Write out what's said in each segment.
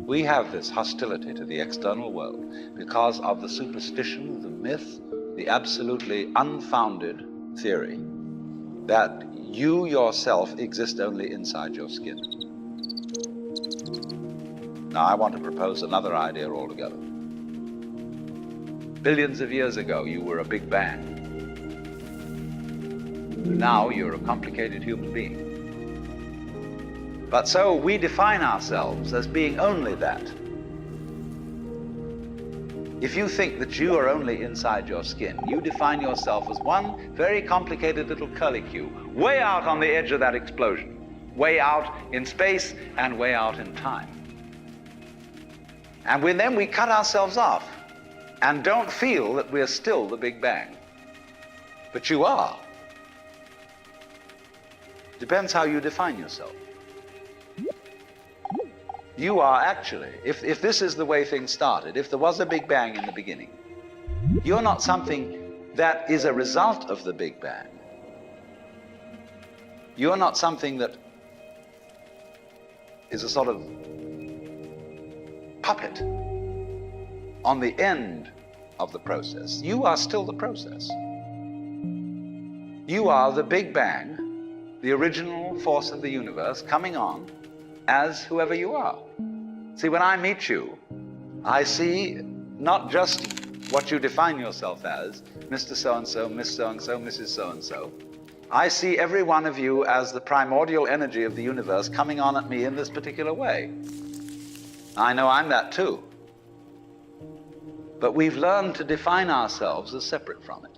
We have this hostility to the external world because of the superstition, the myth, the absolutely unfounded theory that you yourself exist only inside your skin. Now, I want to propose another idea altogether. Billions of years ago, you were a big bang. Now you're a complicated human being. But so we define ourselves as being only that. If you think that you are only inside your skin, you define yourself as one very complicated little curlicue, way out on the edge of that explosion, way out in space and way out in time. And then we cut ourselves off and don't feel that we're still the Big Bang. But you are. Depends how you define yourself. You are actually, if this is the way things started, if there was a Big Bang in the beginning, you're not something that is a result of the Big Bang. You're not something that is a sort of puppet on the end of the process. You are still the process. You are the Big Bang, the original force of the universe coming on as whoever you are. See, when I meet you, I see not just what you define yourself as, Mr. So-and-so, Miss So-and-so, Mrs. So-and-so. I see every one of you as the primordial energy of the universe coming on at me in this particular way. I know I'm that too. But we've learned to define ourselves as separate from it.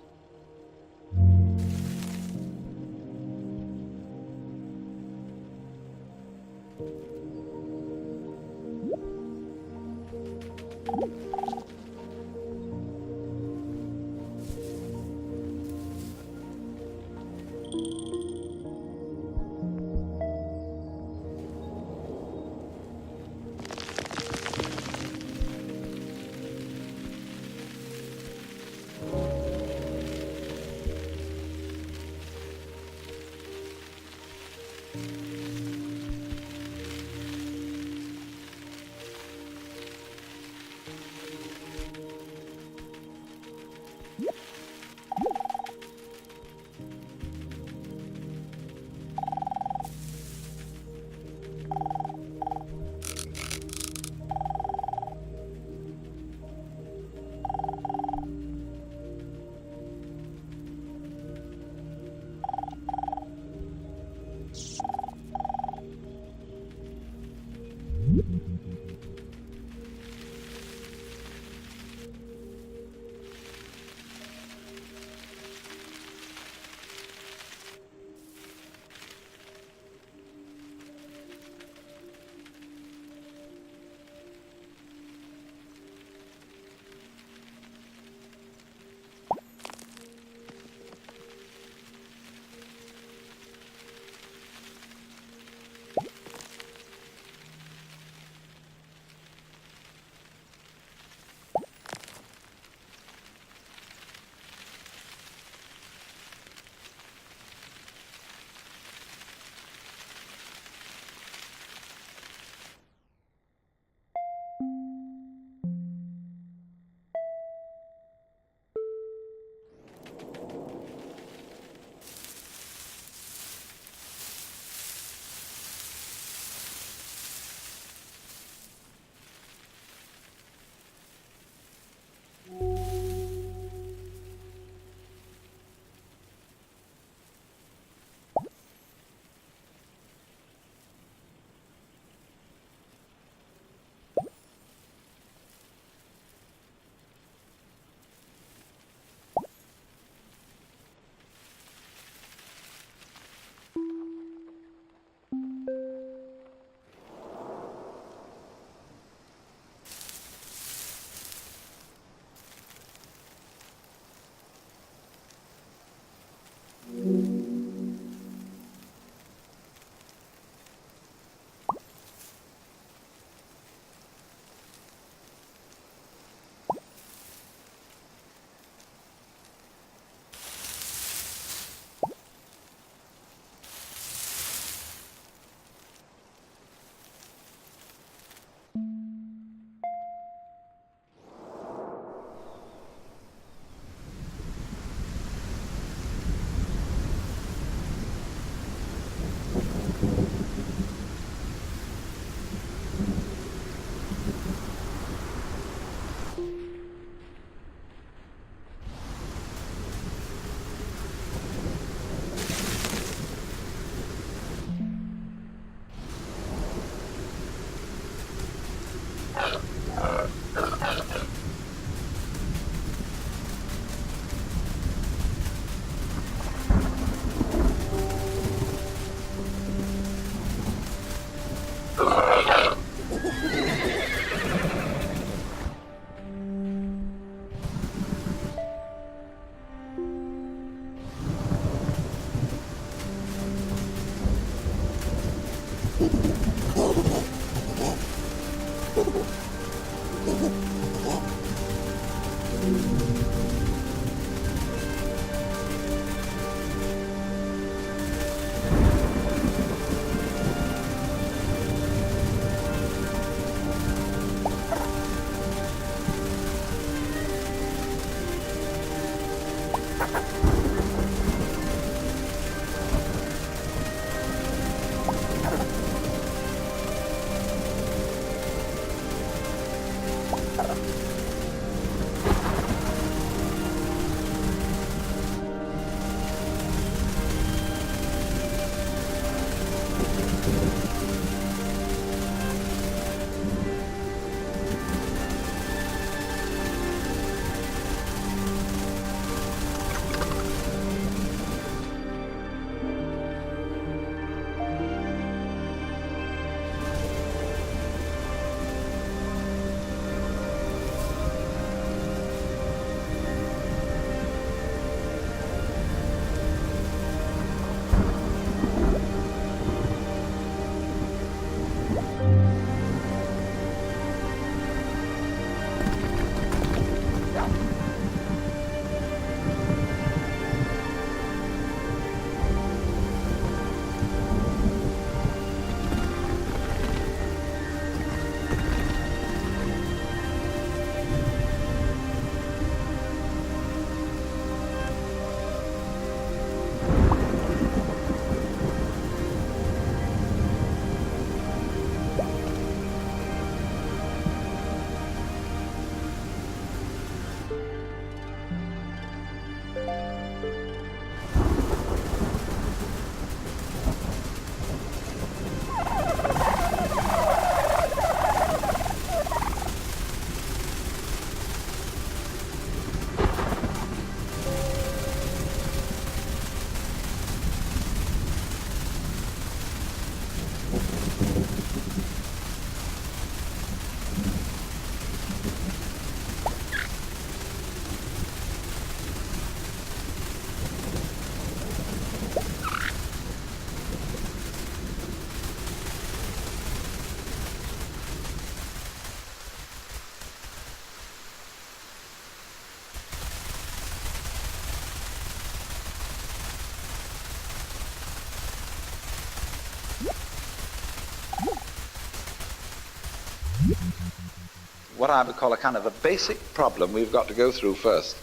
What I would call a kind of a basic problem we've got to go through first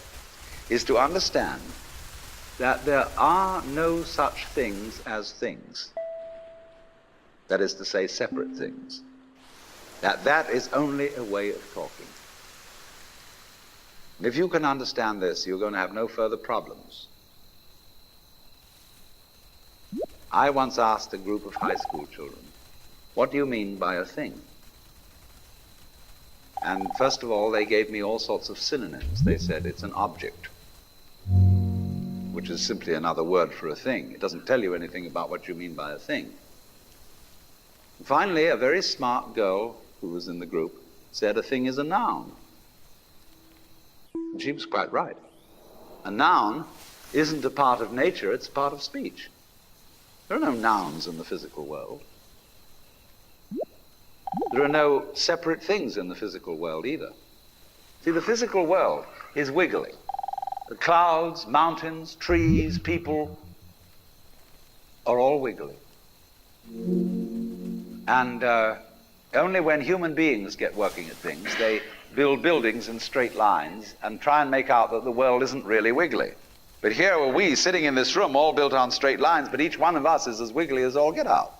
is to understand that there are no such things as things. That is to say, separate things. That is only a way of talking. And if you can understand this, you're going to have no further problems. I once asked a group of high school children, what do you mean by a thing? And first of all, they gave me all sorts of synonyms. They said it's an object, which is simply another word for a thing. It doesn't tell you anything about what you mean by a thing. And finally, a very smart girl who was in the group said a thing is a noun. And she was quite right. A noun isn't a part of nature, it's a part of speech. There are no nouns in the physical world. There are no separate things in the physical world either. See, the physical world is wiggly. The clouds, mountains, trees, people are all wiggly. And only when human beings get working at things, they build buildings in straight lines and try and make out that the world isn't really wiggly. But here are we sitting in this room all built on straight lines, but each one of us is as wiggly as all get out.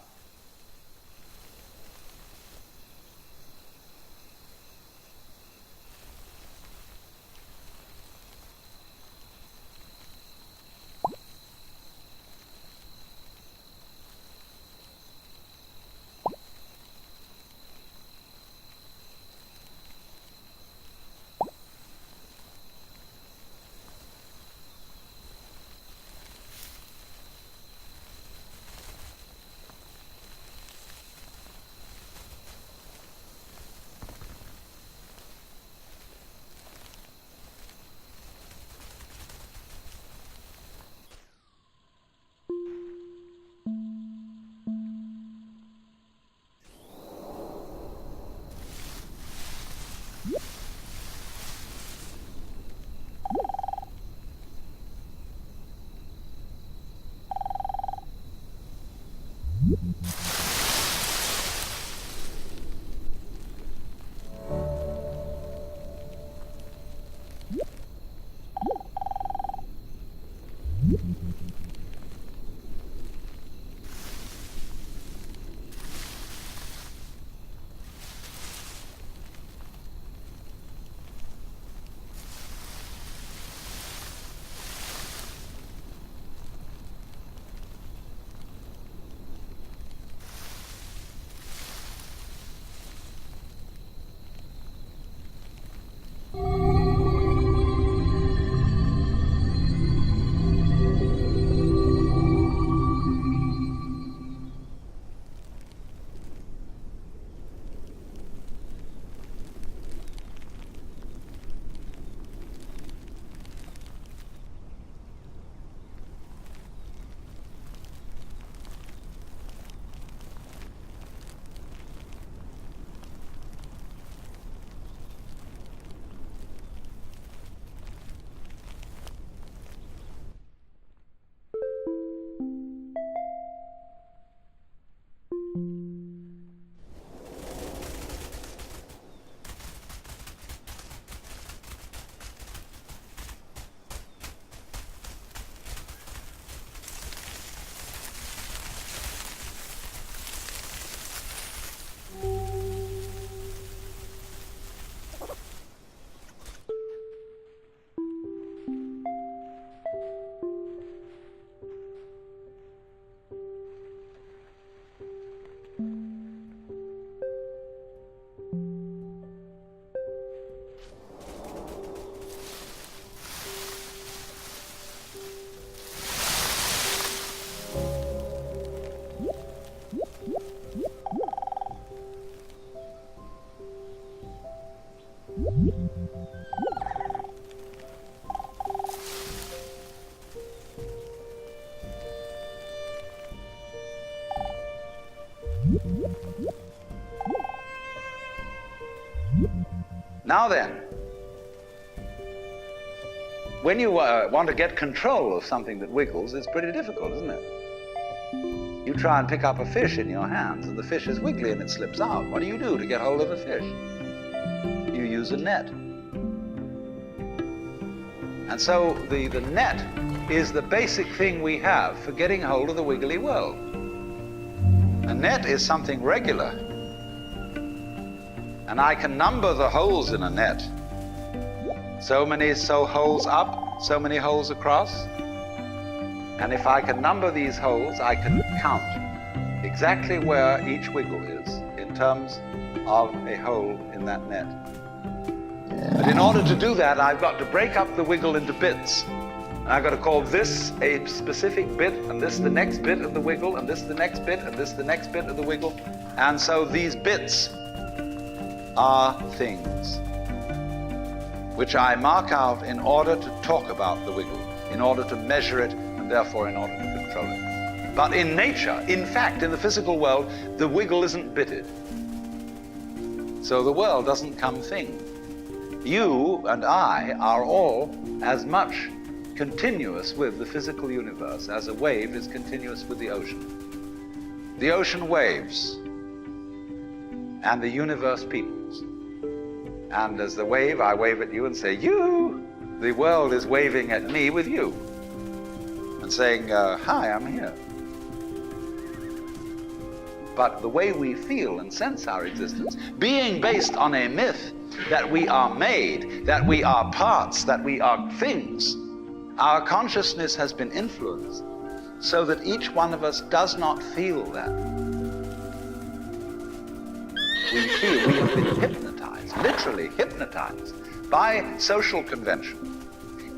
Now then, when you want to get control of something that wiggles, it's pretty difficult, isn't it? You try and pick up a fish in your hands, and the fish is wiggly and it slips out. What do you do to get hold of the fish? You use a net. And so the net is the basic thing we have for getting hold of the wiggly world. A net is something regular. And I can number the holes in a net. So many holes up, so many holes across. And if I can number these holes, I can count exactly where each wiggle is in terms of a hole in that net. But in order to do that, I've got to break up the wiggle into bits. And I've got to call this a specific bit, and this the next bit of the wiggle, and this the next bit, and this the next bit of the wiggle. And so these bits are things which I mark out in order to talk about the wiggle, in order to measure it, and therefore in order to control it. But in nature, in fact, in the physical world, the wiggle isn't bitted. So the world doesn't come thing. You and I are all as much continuous with the physical universe as a wave is continuous with the ocean. The ocean waves, and the universe peoples. And as the wave, I wave at you and say, you! The world is waving at me with you. And saying, hi, I'm here. But the way we feel and sense our existence, being based on a myth that we are made, that we are parts, that we are things, our consciousness has been influenced so that each one of us does not feel that. We have been hypnotized, literally hypnotized, by social convention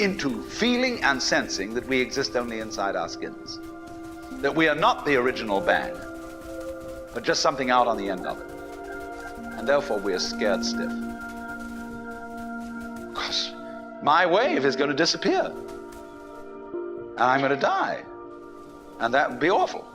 into feeling and sensing that we exist only inside our skins. That we are not the original bang, but just something out on the end of it. And therefore we are scared stiff. Because my wave is going to disappear. And I'm going to die. And that would be awful.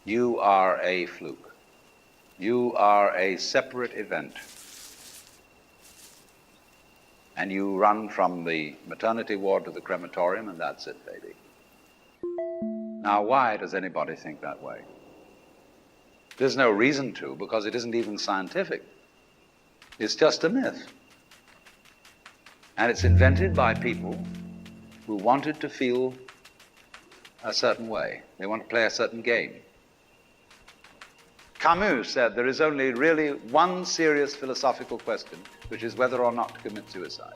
You are a fluke. You are a separate event. And you run from the maternity ward to the crematorium, and that's it, baby. Now, why does anybody think that way? There's no reason to, because it isn't even scientific. It's just a myth. And it's invented by people who wanted to feel a certain way. They want to play a certain game. Camus said there is only really one serious philosophical question, which is whether or not to commit suicide.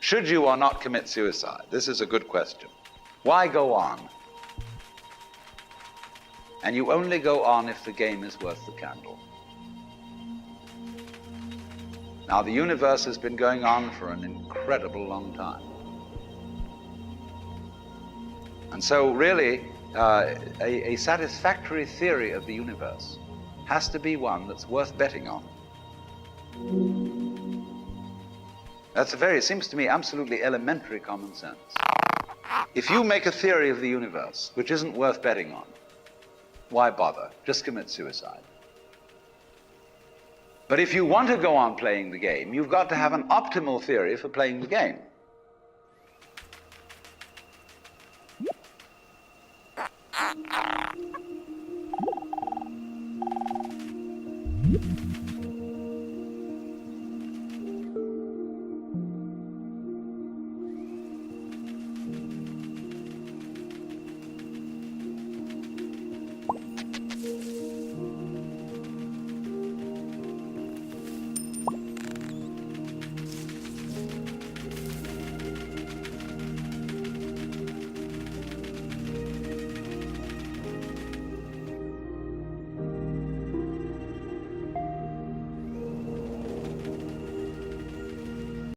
Should you or not commit suicide? This is a good question. Why go on? And you only go on if the game is worth the candle. Now, the universe has been going on for an incredible long time. And so really, a satisfactory theory of the universe has to be one that's worth betting on. That's it seems to me, absolutely elementary common sense. If you make a theory of the universe which isn't worth betting on, why bother? Just commit suicide. But if you want to go on playing the game, you've got to have an optimal theory for playing the game.